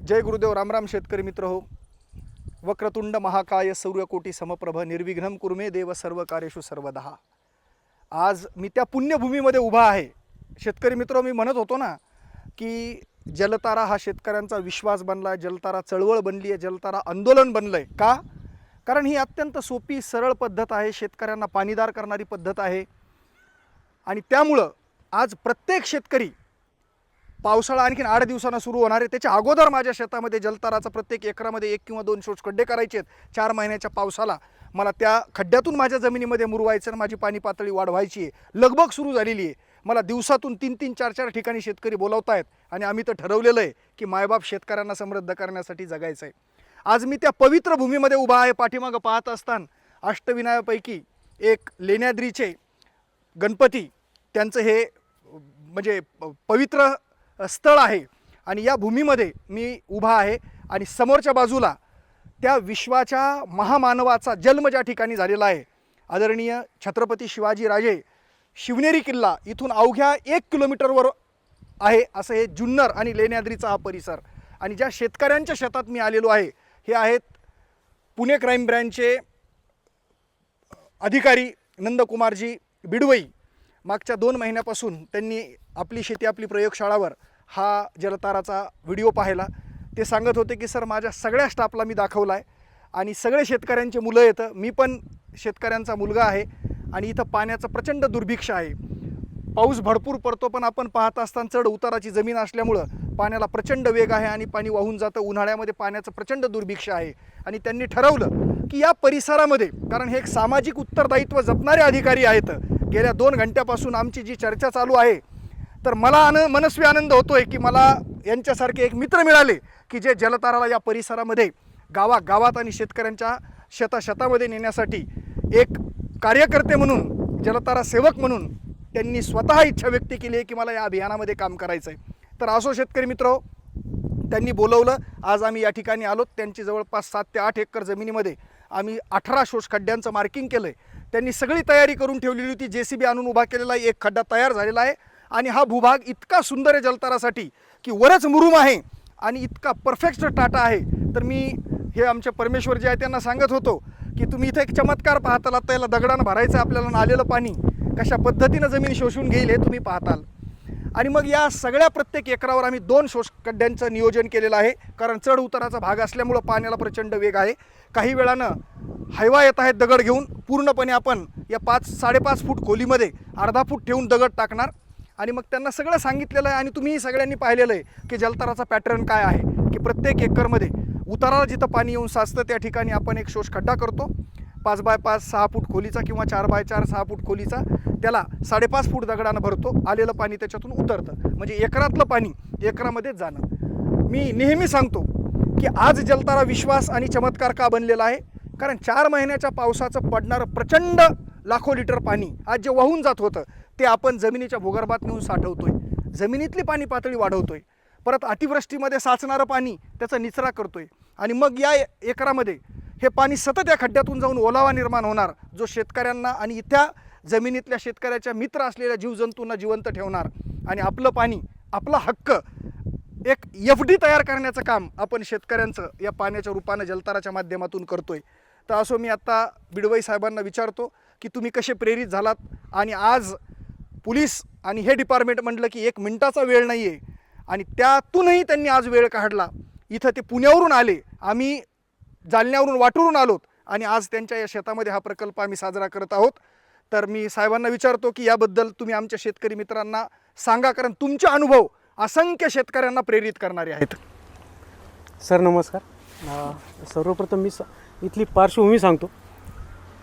जय गुरुदेव. रामराम शेतकरी मित्र हो. वक्रतुंड महाकाय सूर्यकोटी समप्रभ निर्विघ्नं कुर्मे देव सर्व कार्येषु सर्वदा. आज मी त्या पुण्यभूमीमध्ये उभा आहे. शेतकरी मित्र, मी म्हणत होतो ना की जलतारा हा शेतकऱ्यांचा विश्वास बनला आहे, जलतारा चळवळ बनली आहे, जलतारा आंदोलन बनलं आहे. का? कारण ही अत्यंत सोपी सरळ पद्धत आहे, शेतकऱ्यांना पाणीदार करणारी पद्धत आहे. आणि त्यामुळं आज प्रत्येक शेतकरी, पावसाळा आणखीन 8 दिवसांना सुरू होणार आहे, त्याच्या अगोदर माझ्या शेतामध्ये जलताराचा प्रत्येक एकरामध्ये 1 किंवा 2 शोष खड्डे करायचे आहेत. 4 महिन्याच्या पावसाला मला त्या खड्ड्यातून माझ्या जमिनीमध्ये मुरवायचं आणि माझी पाणी पातळी वाढवायची आहे. लगबग सुरू झालेली आहे. मला दिवसातून 3-3, 4-4 ठिकाणी शेतकरी बोलावत आहेत आणि आम्ही तर ठरवलेलं आहे की मायबाप शेतकऱ्यांना समृद्ध करण्यासाठी जगायचं आहे. आज मी त्या पवित्र भूमीमध्ये उभा आहे. पाठीमागं पाहत असताना अष्टविनायकापैकी एक लेण्याद्रीचे गणपती, त्यांचं हे म्हणजे पवित्र स्थळ आहे आणि या भूमीमध्ये मी उभा आहे. आणि समोरच्या बाजूला त्या विश्वाच्या महामानवाचा जन्म ज्या ठिकाणी झालेला आहे, आदरणीय छत्रपती शिवाजीराजे शिवनेरी किल्ला इथून अवघ्या 1 किलोमीटरवर आहे असं हे जुन्नर आणि लेण्याद्रीचा हा परिसर. आणि ज्या शेतकऱ्यांच्या शेतात मी आलेलो आहे हे आहेत पुणे क्राईम ब्रँचचे अधिकारी नंदकुमारजी बिडवई. मागच्या 2 महिन्यापासून त्यांनी आपली शेती आपली प्रयोगशाळावर हा जलताराचा व्हिडिओ पाहिला. ते सांगत होते की सर, माझ्या सगळ्या स्टाफला मी दाखवला आहे आणि सगळे शेतकऱ्यांचे मुलं येतं, मी पण शेतकऱ्यांचा मुलगा आहे आणि इथं पाण्याचं प्रचंड दुर्भिक्ष आहे. पाऊस भरपूर पडतो पण आपण पाहत असताना चढ उताराची जमीन असल्यामुळं पाण्याला प्रचंड वेग आहे आणि पाणी वाहून जातं. उन्हाळ्यामध्ये पाण्याचं प्रचंड दुर्भिक्ष आहे आणि त्यांनी ठरवलं की या परिसरामध्ये, कारण हे एक सामाजिक उत्तरदायित्व जपणारे अधिकारी आहेत, गेल्या 2 घंट्यापासून आमची जी चर्चा चालू आहे, तर मला मनस्वी आनंद होतोय की मला यांच्यासारखे एक मित्र मिळाले की जे जलताराला या परिसरामध्ये गावागावात आणि शेतकऱ्यांच्या शेतामध्ये नेण्यासाठी एक कार्यकर्ते म्हणून, जलतारा सेवक म्हणून त्यांनी स्वतः इच्छा व्यक्त केली आहे की मला या अभियानामध्ये काम करायचं आहे. तर असो शेतकरी मित्र, त्यांनी बोलवलं. आज आम्ही या ठिकाणी आलो. त्यांची जवळपास 7 ते 8 एकर जमिनीमध्ये आम्ही 18 शोष खड्ड्यांचं मार्किंग केलं आहे. त्यांनी सगळी तयारी करून ठेवलेली होती. JCB आणून उभा केलेला आहे. 1 खड्डा तयार झालेला आहे आणि हा भूभाग इतका सुंदर आहे जलतारासाठी की वरच मुरुम आहे आणि इतका परफेक्ट टाटा आहे. तर मी हे आमचे परमेश्वर जे आहे त्यांना सांगत होतो की तुम्ही इथे एक चमत्कार पाहताल. त्याला दगडानं भरायचं आपल्याला, आलेलं पाणी कशा पद्धतीनं जमीन शोषून घेईल हे तुम्ही पाहताल. आणि मग या सगळ्या प्रत्येक एकरावर आम्ही 2 शोष खड्ड्यांचं नियोजन केलेलं आहे. कारण चढ उताराचा भाग असल्यामुळं पाण्याला प्रचंड वेग आहे. काही वेळानं हैवा येत आहेत दगड घेऊन. पूर्णपणे आपण या 5-5.5 फूट खोलीमध्ये अर्धा फूट ठेवून दगड टाकणार. आणि मग त्यांना सगळं सांगितलेलं आहे आणि तुम्ही सगळ्यांनी पाहिलेलं आहे की जलताराचा पॅटर्न काय आहे की प्रत्येक एकरमध्ये उताराला जिथं पाणी येऊन साचतं त्या ठिकाणी आपण एक शोष खड्डा करतो, 5x5 6 फूट खोलीचा किंवा 4x4 6 फूट खोलीचा. त्याला 5.5 फूट दगडानं भरतो. आलेलं पाणी त्याच्यातून उतरतं, म्हणजे एकरातलं पाणी एकरामध्येच जाणं. मी नेहमी सांगतो की आज जलतारा विश्वास आणि चमत्कार का बनलेला आहे, कारण 4 महिन्याच्या पावसाचं पडणारं प्रचंड लाखो लिटर पाणी आज जे वाहून जात होतं ते आपण जमिनीच्या भूगर्भात नेऊन साठवतोय, जमिनीतली पाणी पातळी वाढवतोय. परत अतिवृष्टीमध्ये साचणारं पाणी त्याचा निचरा करतोय आणि मग या एकरामध्ये हे पाणी सतत या खड्ड्यातून जाऊन ओलावा निर्माण होणार, जो शेतकऱ्यांना आणि इथ्या जमिनीतल्या शेतकऱ्याच्या मित्र असलेल्या जीवजंतूंना जिवंत ठेवणार. आणि आपलं पाणी, आपला हक्क, एक FD तयार करण्याचं काम आपण शेतकऱ्यांचं या पाण्याच्या रूपानं जलताराच्या माध्यमातून करतोय. तर असो मी आत्ता बिडवई साहेबांना विचारतो की तुम्ही कसे प्रेरित झालात. आणि आज पोलीस आणि हे डिपार्टमेंट म्हटलं की 1 मिनिटाचा वेळ नाही आहे आणि त्यातूनही त्यांनी आज वेळ काढला. इथं ते पुण्यावरून आले, आम्ही जालन्यावरून वाटूरून आलोत आणि आज त्यांच्या या शेतामध्ये हा प्रकल्प आम्ही साजरा करत आहोत. तर मी साहेबांना विचारतो की याबद्दल तुम्ही आमच्या शेतकरी मित्रांना सांगा, कारण तुमचे अनुभव असंख्य शेतकऱ्यांना प्रेरित करणारे आहेत. सर नमस्कार. सर्वप्रथम मी इथली पार्श्वभूमी सांगतो.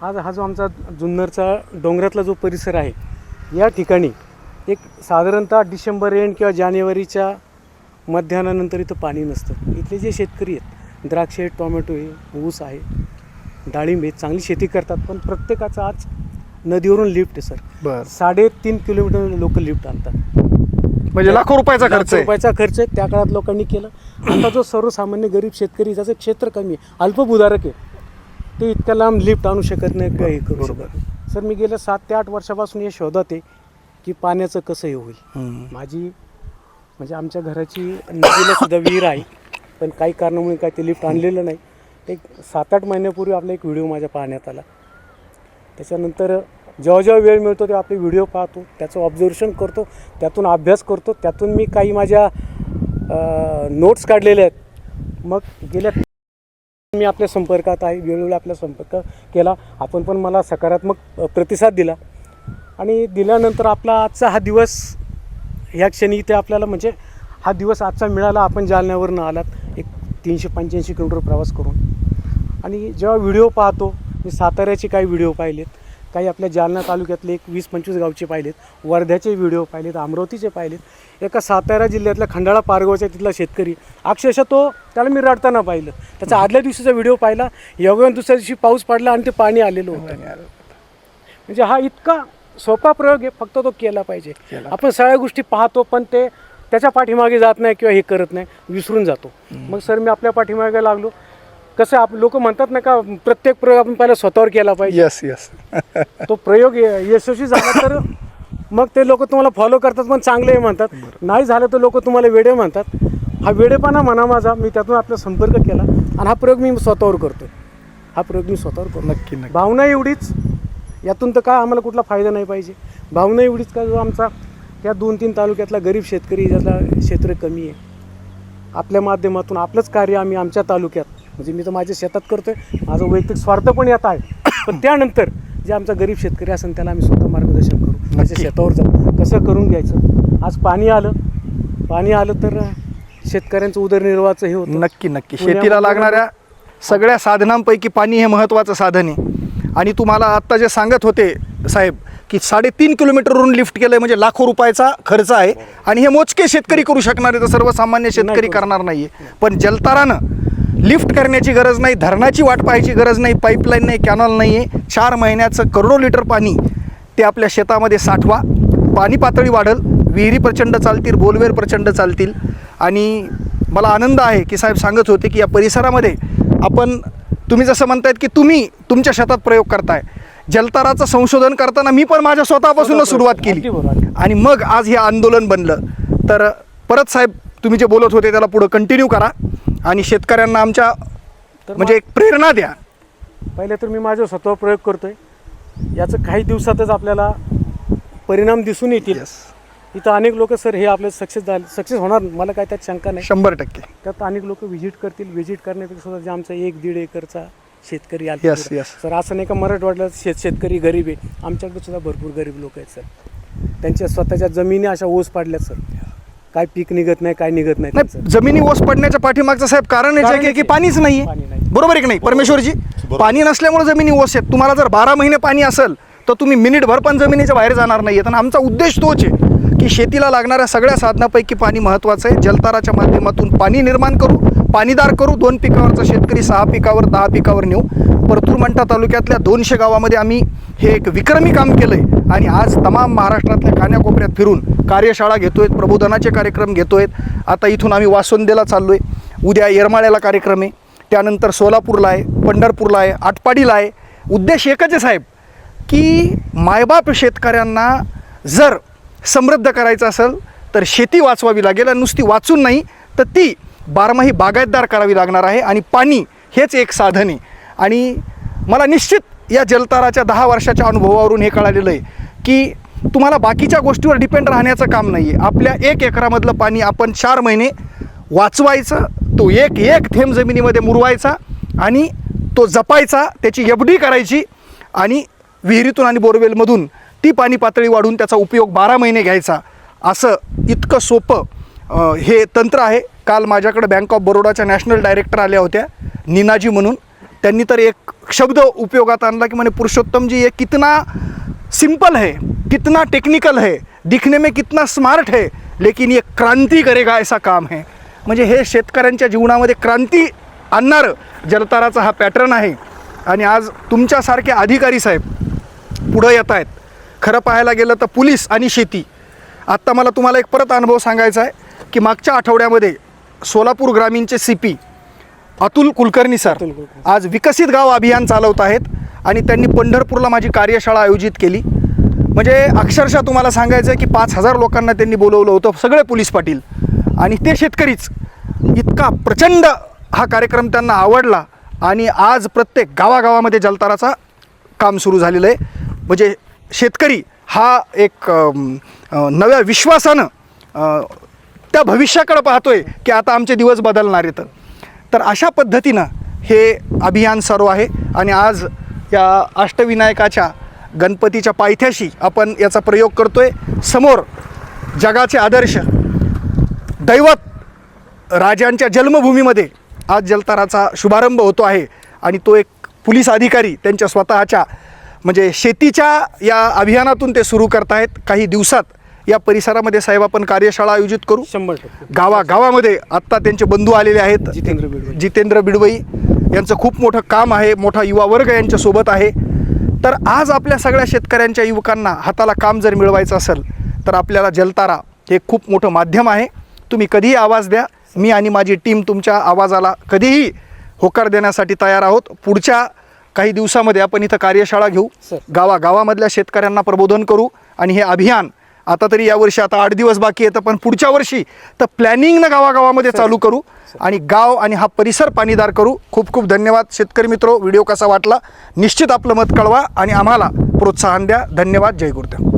आज हा जो आमचा जुन्नरचा डोंगरातला जो परिसर आहे, या ठिकाणी एक साधारणतः डिसेंबर एंड किंवा जानेवारीच्या मध्याह्नानंतर इथं पाणी नसतं. इथले जे शेतकरी आहेत, द्राक्ष आहे, टोमॅटो आहे, ऊस आहे, डाळिंब आहे, चांगली शेती करतात. पण प्रत्येकाचं आज नदीवरून लिफ्ट आहे सर. बरं. 3.5 किलोमीटर लोक लिफ्ट आणतात, म्हणजे लाखो रुपयाचा खर्च आहे. त्या काळात लोकांनी केलं. आता जो सर्वसामान्य गरीब शेतकरी, ज्याचं क्षेत्र कमी आहे, अल्पभूधारक आहे, ते इतक्या लांब लिफ्ट आणू शकत नाही, काही करू शकत. सर मी गेल्या 7 ते 8 वर्षापासून हे शोधात आहे की पाण्याचं कसं हे होईल. माझी म्हणजे आमच्या घराची नदीला सुद्धा विहीर आहे पण काही कारणामुळे काय ते लिफ्ट आणलेलं नाही. एक 7-8 महिन्यापूर्वी आपला एक व्हिडिओ माझ्या पाहण्यात आला. त्याच्यानंतर जेव्हा जेव्हा वेळ मिळतो तेव्हा आपले व्हिडिओ पाहतो, त्याचं ऑब्झर्वेशन करतो, त्यातून अभ्यास करतो, त्यातून मी काही माझ्या नोट्स काढलेल्या आहेत. मग गेल्या मी आपल्या संपर्कात आहे, वेळोवेळी आपला संपर्क केला, आपण पण मला सकारात्मक प्रतिसाद दिला. आणि दिल्यानंतर आपला आजचा हा दिवस ह्या क्षणी इथे आपल्याला म्हणजे हा दिवस आजचा मिळाला. आपण जालन्यावरून आलात एक 385 किलोमीटर प्रवास करून. आणि जेव्हा व्हिडिओ पाहतो, मी साताऱ्याचे काही व्हिडिओ पाहिलेत, काही आपल्या जालना तालुक्यातले एक 20-25 गावचे पाहिलेत, वर्ध्याचे व्हिडिओ पाहिलेत, अमरावतीचे पाहिलेत. एका सातारा जिल्ह्यातल्या खंडाळा पारगावच्या तिथला शेतकरी अक्षरशः त्याला मी रडताना पाहिलं. त्याचा आदल्या दिवशीचा व्हिडिओ पाहिला, योगाने दुसऱ्या दिवशी पाऊस पडला आणि ते पाणी आलेलं होतं. म्हणजे हा इतका सोपा प्रयोग आहे, फक्त तो केला पाहिजे. आपण सगळ्या गोष्टी पाहतो पण ते त्याच्या पाठीमागे जात नाही किंवा हे करत नाही, विसरून जातो. मग सर मी आपल्या पाठीमागे लागलो. कसं लोक म्हणतात ना का प्रत्येक प्रयोग आपण पहिला स्वतःवर केला पाहिजे. यस तो प्रयोग यशस्वी झाला तर मग ते लोक तुम्हाला फॉलो करतात, पण चांगले म्हणतात. नाही झालं तर लोक तुम्हाला वेडे म्हणतात. हा वेडेपणा म्हणा माझा, मी त्यातून आपला संपर्क केला आणि हा प्रयोग मी स्वतःवर करतो. नक्की. भावना एवढीच, यातून तर काय आम्हाला कुठला फायदा नाही पाहिजे. भावना एवढीच का जो आमचा त्या 2-3 तालुक्यातला गरीब शेतकरी ज्याला क्षेत्र कमी आहे, आपल्या माध्यमातून आपलंच कार्य आम्ही आमच्या तालुक्यात, म्हणजे मी तर माझ्या शेतात करतोय, माझा वैयक्तिक स्वार्थ पण येत आहे, पण त्यानंतर जे आमचा गरीब शेतकरी असेल त्याला आम्ही स्वतः मार्गदर्शन करू. माझ्या शेतावर जाऊ कसं करून घ्यायचं. आज पाणी आलं तर शेतकऱ्यांचं उदरनिर्वाहाचं हे होतं. नक्की. शेतीला लागणाऱ्या सगळ्या साधनांपैकी पाणी हे महत्त्वाचं साधन आहे. आणि तुम्हाला आत्ता जे सांगत होते साहेब की 3.5 किलोमीटरवरून लिफ्ट केलं म्हणजे लाखो रुपयाचा खर्च आहे. आणि हे मोजके शेतकरी करू शकणार आहे, तर सर्वसामान्य शेतकरी करणार नाही आहे. पण जलतारानं लिफ्ट करण्याची गरज नाही, धरणाची वाट पाहायची गरज नाही, पाईपलाईन नाही, कॅनॉल नाही आहे. 4 महिन्याचं करोडो लिटर पाणी ते आपल्या शेतामध्ये साठवा. पाणी पातळी वाढेल, विहिरी प्रचंड चालतील, बोलवेर प्रचंड चालतील. आणि मला आनंद आहे की साहेब सांगत होते की या परिसरामध्ये तुम्ही जसं म्हणतायत की तुम्ही तुमच्या शेतात प्रयोग करताय, जलताराचं संशोधन करताना मी पण माझ्या स्वतःपासूनच सुरुवात केली आणि मग आज हे आंदोलन बनलं. तर परत साहेब तुम्ही जे बोलत होते त्याला पुढं कंटिन्यू करा आणि शेतकऱ्यांना आमच्या म्हणजे एक प्रेरणा द्या. पहिले तर मी माझ्या स्वतः प्रयोग करतोय, याचं काही दिवसातच आपल्याला परिणाम दिसून येतील. इथं अनेक लोक सर हे आपले सक्सेस होणार, मला काय त्यात शंका नाही, 100%. त्यात अनेक लोक व्हिजिट करतील. व्हिजिट करण्यापेक्षा सुद्धा जे आमचा 1-1.5 एकरचा शेतकरी आले सर, असं नाही का मराठवाड्यात शेतकरी गरीब आहे, आमच्याकडे सुद्धा भरपूर गरीब लोक आहेत सर. त्यांच्या स्वतःच्या जमिनी अशा ओस पाडल्यात सर, काय पीक निघत नाही, काय निघत नाही. जमिनी ओस पडण्याच्या पाठीमागचं साहेब कारण आहे की पाणीच नाही आहे. बरोबर आहे की नाही परमेश्वरजी? पाणी नसल्यामुळे जमिनी ओस आहेत. तुम्हाला जर 12 महिने पाणी असेल तर तुम्ही मिनिटभर पण जमिनीच्या बाहेर जाणार नाही आहेत. आणि आमचा उद्देश तोच आहे की शेतीला लागणाऱ्या सगळ्या साधनापैकी पाणी महत्त्वाचं आहे. जलताराच्या माध्यमातून पाणी निर्माण करू, पाणीदार करू. 2 पिकावरचा शेतकरी 6 पिकावर 10 पिकावर नेऊ. परतूर मंठा तालुक्यातल्या 200 गावामध्ये आम्ही हे एक विक्रमी काम केलं आहे. आणि आज तमाम महाराष्ट्रातल्या कान्याकोपऱ्यात फिरून कार्यशाळा घेतोय, प्रबोधनाचे कार्यक्रम घेतोय. आता इथून आम्ही वासोंदेला चाललो आहे, उद्या येरमाळ्याला कार्यक्रम आहे, त्यानंतर सोलापूरला आहे, पंढरपूरला आहे, आटपाडीला आहे. उद्देश एकच आहे साहेब की मायबाप शेतकऱ्यांना जर समृद्ध करायचं असेल तर शेती वाचवावी लागेल. आणि नुसती वाचून नाही तर ती बारमाही बागायतदार करावी लागणार आहे. आणि पाणी हेच एक साधन आहे. आणि मला निश्चित या जलताराच्या 10 वर्षाच्या अनुभवावरून हे कळालेलं आहे की तुम्हाला बाकीच्या गोष्टीवर डिपेंड राहण्याचं काम नाही आहे. आपल्या 1 एकरामधलं पाणी आपण 4 महिने वाचवायचं, तो एक थेंब जमिनीमध्ये मुरवायचा आणि तो जपायचा, त्याची एफडी करायची आणि विहिरीतून आणि बोरवेलमधून ती पाणी पातळी वाढून त्याचा उपयोग 12 महिने घ्यायचा. असं इतकं सोपं हे तंत्र आहे. काल माझ्याकडे बँक ऑफ बरोडाच्या नॅशनल डायरेक्टर आल्या होत्या, नीनाजी म्हणून. त्यांनी तर एक शब्द उपयोगात आणला की म्हणे पुरुषोत्तम जी ये कितना सिंपल है, कितना टेक्निकल है, दिखने में कितना स्मार्ट है, लेकिन ये क्रांती करेगा ऐसा काम है. म्हणजे हे शेतकऱ्यांच्या जीवनामध्ये क्रांती आणणारं जलताराचा हा पॅटर्न आहे. आणि आज तुमच्यासारखे अधिकारी साहेब पुढं येत आहेत. खरं पाहायला गेलं तर पोलीस आणि शेती. आत्ता मला तुम्हाला एक परत अनुभव सांगायचा आहे की मागच्या आठवड्यामध्ये सोलापूर ग्रामीणचे CP अतुल कुलकर्णी सर आज विकसित गाव अभियान चालवत आहेत. आणि त्यांनी पंढरपूरला माझी कार्यशाळा आयोजित केली. म्हणजे अक्षरशः तुम्हाला सांगायचं आहे की 5000 लोकांना त्यांनी बोलवलं होतं, सगळे पोलीस पाटील आणि ते शेतकरीच. इतका प्रचंड हा कार्यक्रम त्यांना आवडला आणि आज प्रत्येक गावागावामध्ये जलताराचा काम सुरू झालेलं आहे. म्हणजे शेतकरी हा एक नव्या विश्वासानं त्या भविष्याकडे पाहतोय की आता आमचे दिवस बदलणार आहेत. तर अशा पद्धतीनं हे अभियान सर्व आहे आणि आज या अष्टविनायकाच्या गणपतीच्या पायथ्याशी आपण याचा प्रयोग करतोय. समोर जगाचे आदर्श दैवत राजांच्या जन्मभूमीमध्ये आज जलताराचा शुभारंभ होतो आहे आणि तो एक पोलीस अधिकारी त्यांच्या स्वतःच्या म्हणजे शेतीच्या या अभियानातून ते सुरू करतायत. काही दिवसात या परिसरामध्ये साहेब आपण कार्यशाळा आयोजित करू. 100% गावागावामध्ये आत्ता त्यांचे बंधू आलेले आहेत. जितेंद्र बिडवई यांचं खूप मोठं काम आहे, मोठा युवा वर्ग यांच्यासोबत आहे. तर आज आपल्या सगळ्या शेतकऱ्यांच्या युवकांना हाताला काम जर मिळवायचं असेल तर आपल्याला जलतारा हे खूप मोठं माध्यम आहे. तुम्ही कधीही आवाज द्या, मी आणि माझी टीम तुमच्या आवाजाला कधीही होकार देण्यासाठी तयार आहोत. पुढच्या काही दिवसामध्ये आपण इथं कार्यशाळा घेऊ, गावागावामधल्या शेतकऱ्यांना प्रबोधन करू आणि हे अभियान आता तरी यावर्षी आता 8 दिवस बाकी आहेत, पण पुढच्या वर्षी तर प्लॅनिंगनं गावागावामध्ये चालू करू आणि गाव आणि हा परिसर पाणीदार करू. खूप खूप धन्यवाद शेतकरी मित्रो. व्हिडिओ कसा वाटला निश्चित आपलं मत कळवा आणि आम्हाला प्रोत्साहन द्या. धन्यवाद. जय गुरुदेव.